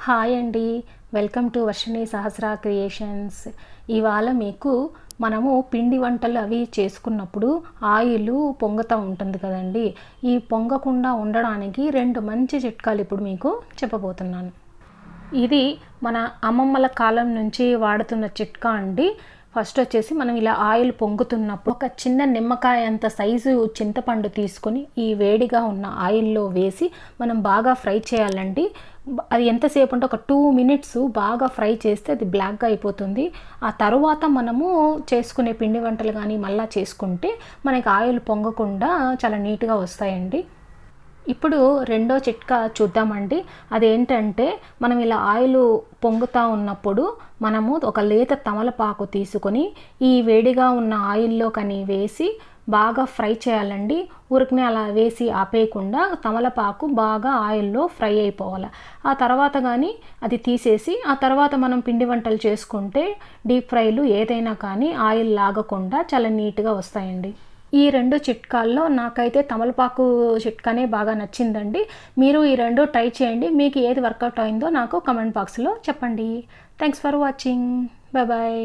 Hi అండి, welcome to Varshini Sahasra creations. ఇవాళ మీకు మనము పిండి వంటలు అవి చేసుకున్నప్పుడు ఆయిల్ పొంగుతూ ఉంటుంది కదండి. ఈ పొంగకుండా ఉండడానికి 2 మంచి చిట్కాలు ఇప్పుడు మీకు చెప్పబోతున్నాను. ఇది మన అమ్మమ్మల కాలం నుంచి వాడుతున్న చిట్కా అండి. ఫస్ట్ వచ్చేసి మనం ఇలా ఆయిల్ పొంగుతున్నప్పుడు ఒక చిన్న నిమ్మకాయ అంత సైజు చింతపండు తీసుకొని ఈ వేడిగా ఉన్న ఆయిల్లో వేసి మనం బాగా ఫ్రై చేయాలండి. అది ఎంతసేపు అంటే ఒక 2 మినిట్స్ బాగా ఫ్రై చేస్తే అది బ్లాక్గా అయిపోతుంది. ఆ తర్వాత మనము చేసుకునే పిండి వంటలు కానీ మళ్ళీ చేసుకుంటే మనకి ఆయిల్ పొంగకుండా చాలా నీట్గా వస్తాయండి. ఇప్పుడు రెండో చిట్కా చూద్దామండి. అదేంటంటే మనం ఇలా ఆయిల్ పొంగుతూ ఉన్నప్పుడు మనము ఒక లేత తమలపాకు తీసుకొని ఈ వేడిగా ఉన్న ఆయిల్లో కానీ వేసి బాగా ఫ్రై చేయాలండి. ఉరికినే అలా వేసి ఆపేయకుండా తమలపాకు బాగా ఆయిల్లో ఫ్రై అయిపోవాలి. ఆ తర్వాత కానీ అది తీసేసి ఆ తర్వాత మనం పిండి వంటలు చేసుకుంటే డీప్ ఫ్రైలు ఏదైనా కానీ ఆయిల్ లాగకుండా చాలా నీట్గా వస్తాయండి. ఈ 2 చిట్కాల్లో నాకైతే తమలపాకు చిట్కానే బాగా నచ్చిందండి. మీరు ఈ 2 ట్రై చేయండి. మీకు ఏది వర్కౌట్ అయిందో నాకు కామెంట్ బాక్స్లో చెప్పండి. Thanks for watching. Bye bye.